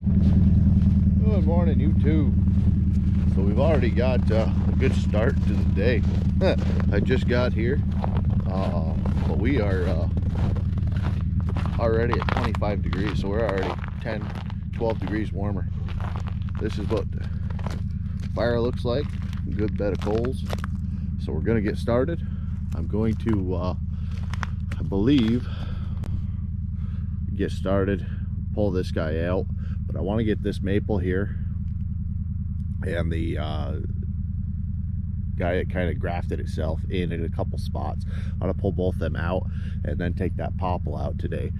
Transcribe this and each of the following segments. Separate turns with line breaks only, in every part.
Good morning, YouTube. So we've already got a good start to the day. I just got here, but we are already at 25 degrees, so we're already 10, 12 degrees warmer. This is what the fire looks like. A good bed of coals. So we're gonna get started. I'm going to, I believe, get started, pull this guy out, but I want to get this maple here and the guy that kind of grafted itself in a couple spots. I'm gonna pull both them out and then take that popple out today.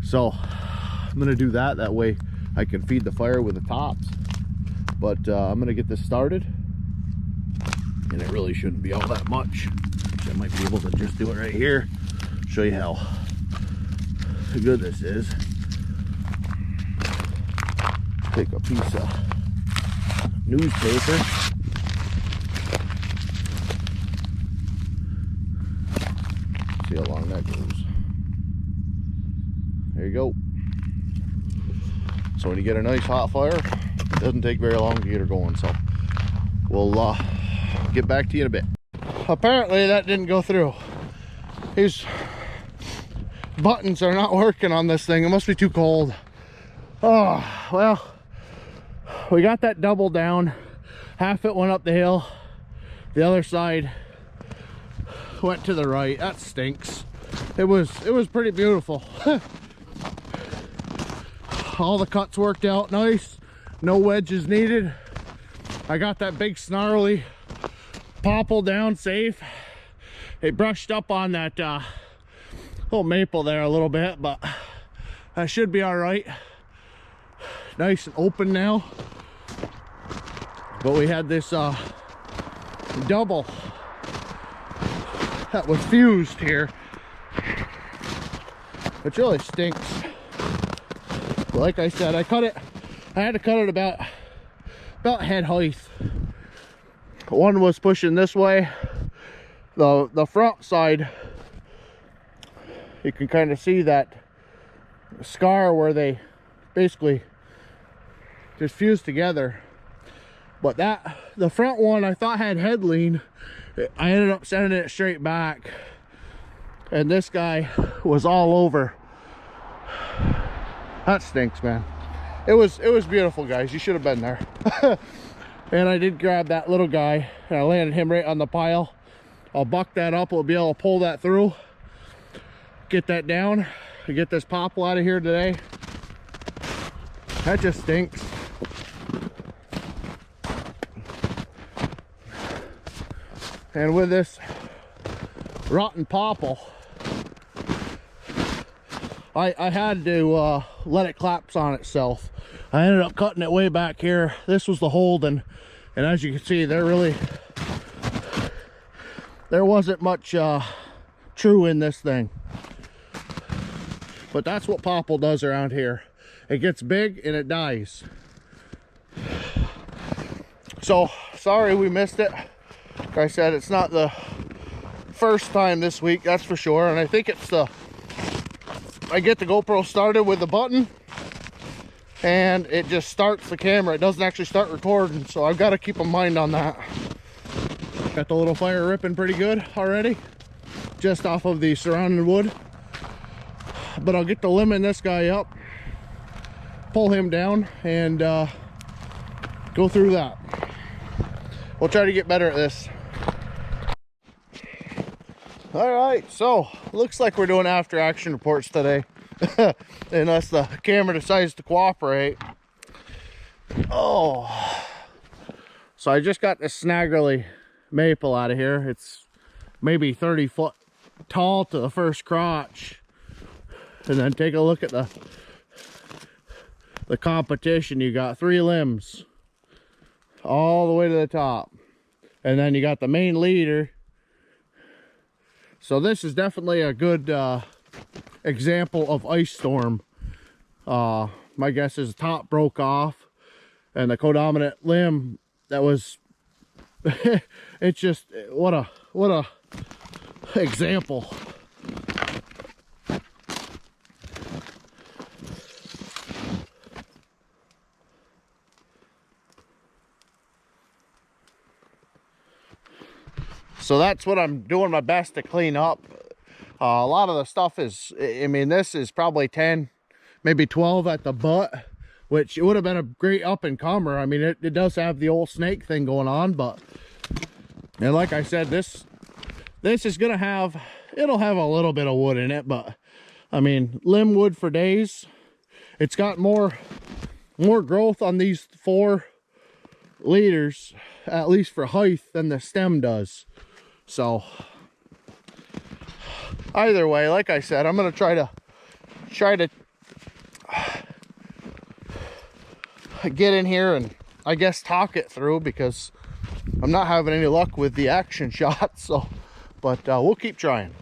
So I'm gonna do that way I can feed the fire with the tops. But I'm gonna get this started, and it really shouldn't be all that much. I might be able to just do it right here, show you how good this is. Take a piece of newspaper, see how long that goes. There you go. So when you get a nice hot fire, it doesn't take very long to get her going. So we'll get back to you in a bit. Apparently that didn't go through. These buttons are not working on this thing. It must be too cold. Oh well, we got that double down. Half it went up the hill, the other side went to the right. That stinks. It was pretty beautiful. All the cuts worked out nice, no wedges needed. I got that big snarly popple down safe. It brushed up on that little maple there a little bit, but that should be all right. Nice and open now. But we had this double that was fused here, which really stinks. But like I said, I had to cut it about head height. One was pushing this way. The front side, you can kind of see that scar where they basically just fused together. But the front one I thought had head lean. I ended up sending it straight back, and this guy was all over. That stinks, man. It was beautiful, guys. You should have been there. And I did grab that little guy and I landed him right on the pile. I'll buck that up. We'll be able to pull that through, get that down, and get this popple out of here today. That just stinks. And with this rotten popple, I had to let it collapse on itself. I ended up cutting it way back here. This was the Holden, and as you can see, there wasn't much true in this thing. But that's what popple does around here. It gets big and it dies. So sorry we missed it. Like I said, it's not the first time this week, that's for sure. And I think it's I get the GoPro started with the button and it just starts the camera. It doesn't actually start recording, so I've got to keep a mind on that. Got the little fire ripping pretty good already, just off of the surrounding wood. But I'll get the limb in this guy up, pull him down, and go through that. We'll try to get better at this. All right, so looks like we're doing after action reports today. Unless the camera decides to cooperate. Oh, so I just got this snaggerly maple out of here. It's maybe 30 foot tall to the first crotch. And then take a look at the competition. You got 3 limbs all the way to the top, and then you got the main leader. So this is definitely a good example of ice storm. My guess is the top broke off and the codominant limb that was it's just what a example. So that's what I'm doing my best to clean up. A lot of the stuff is, I mean, this is probably 10, maybe 12 at the butt, which it would have been a great up and comer. I mean, it does have the old snake thing going on, but, and like I said, this is gonna have, it'll have a little bit of wood in it, but I mean, limb wood for days. It's got more growth on these 4 leaders, at least for height, than the stem does. So either way, like I said, I'm gonna try to get in here and I guess talk it through, because I'm not having any luck with the action shot. So, but we'll keep trying.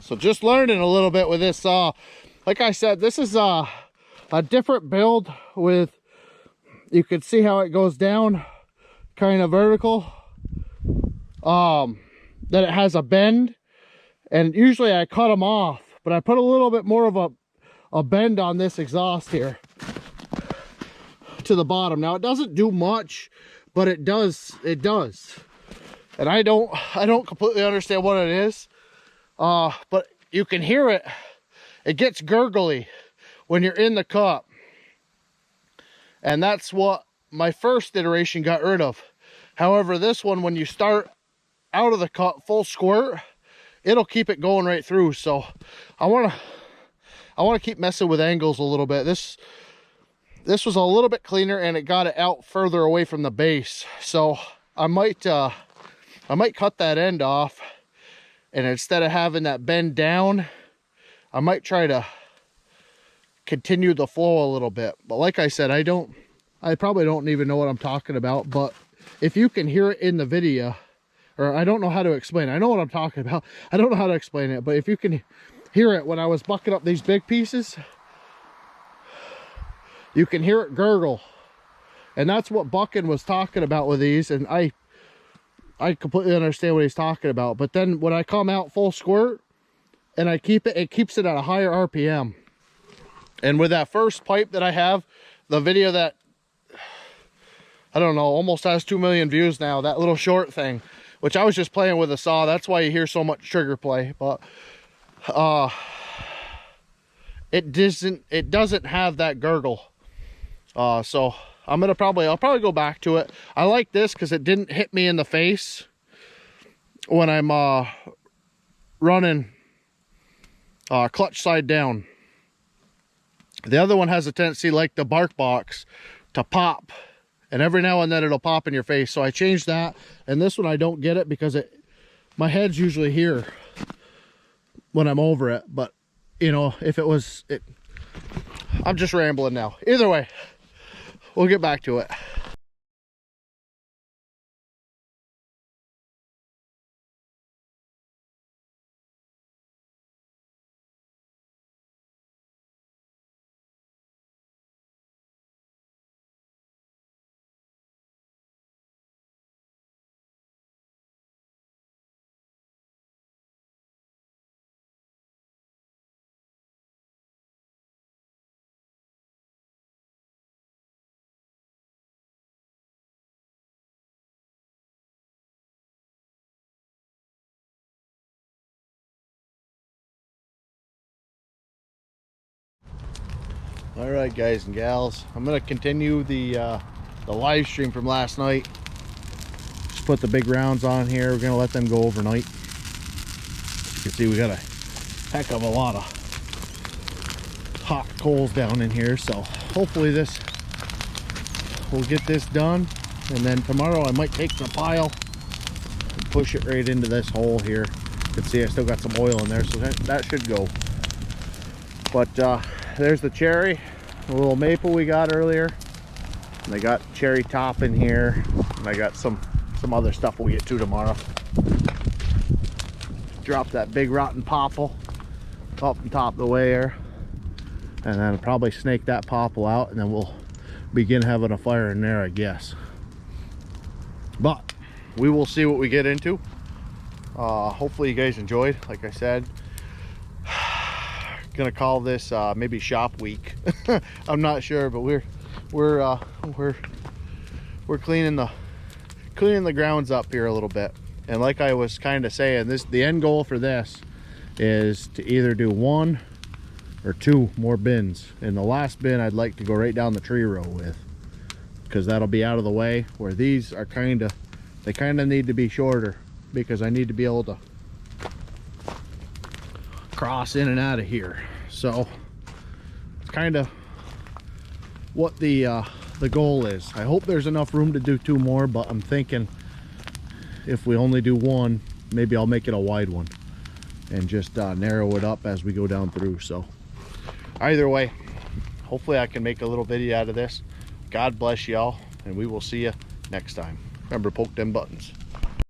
So just learning a little bit with this saw. Like I said, this is a different build with, you can see how it goes down kind of vertical. That it has a bend, and usually I cut them off, but I put a little bit more of a bend on this exhaust here to the bottom. Now it doesn't do much, but it does. And I don't completely understand what it is, but you can hear it. It gets gurgly when you're in the cup, and that's what my first iteration got rid of. However, this one, when you start out of the cup full squirt, it'll keep it going right through. So I want to keep messing with angles a little bit. This was a little bit cleaner, and it got it out further away from the base. So I might cut that end off, and instead of having that bend down, I might try to continue the flow a little bit. But like I said, I probably don't even know what I'm talking about, but if you can hear it in the video, or I don't know how to explain it. I know what I'm talking about. I don't know how to explain it, but if you can hear it when I was bucking up these big pieces, you can hear it gurgle. And that's what Bucking was talking about with these, and I completely understand what he's talking about. But then when I come out full squirt and I keep it, it keeps it at a higher RPM. And with that first pipe that I have, the video that, I don't know, almost has 2 million views now, that little short thing, which I was just playing with a saw. That's why you hear so much trigger play. But it doesn't have that gurgle. So I'll probably go back to it. I like this because it didn't hit me in the face when I'm running clutch side down. The other one has a tendency, like the Bark Box, to pop, and every now and then it'll pop in your face. So I changed that, and this one I don't get it because my head's usually here when I'm over it. But you know, if it was it, I'm just rambling now. Either way, we'll get back to it. All right, guys and gals, I'm gonna continue the live stream from last night. Just put the big rounds on here. We're gonna let them go overnight. As you can see, we got a heck of a lot of hot coals down in here, so hopefully we'll get this done, and then tomorrow I might take the pile and push it right into this hole here. You can see I still got some oil in there, so that should go. But there's the cherry, a little maple we got earlier, and I got cherry top in here, and I got some other stuff we'll get to tomorrow. Drop that big rotten popple up on top of the way here, and then probably snake that popple out, and then we'll begin having a fire in there, I guess. But we will see what we get into. Hopefully you guys enjoyed. Like I said, gonna call this maybe shop week. I'm not sure, but we're cleaning the grounds up here a little bit. And like I was kind of saying, the end goal for this is to either do 1 or 2 more bins. And the last bin I'd like to go right down the tree row with, because that'll be out of the way, where these are they kind of need to be shorter, because I need to be able to cross in and out of here. So it's kind of what the goal is. I hope there's enough room to do 2 more, but I'm thinking if we only do 1, maybe I'll make it a wide one and just narrow it up as we go down through. So either way, hopefully I can make a little video out of this. God bless y'all, and we will see you next time. Remember, poke them buttons.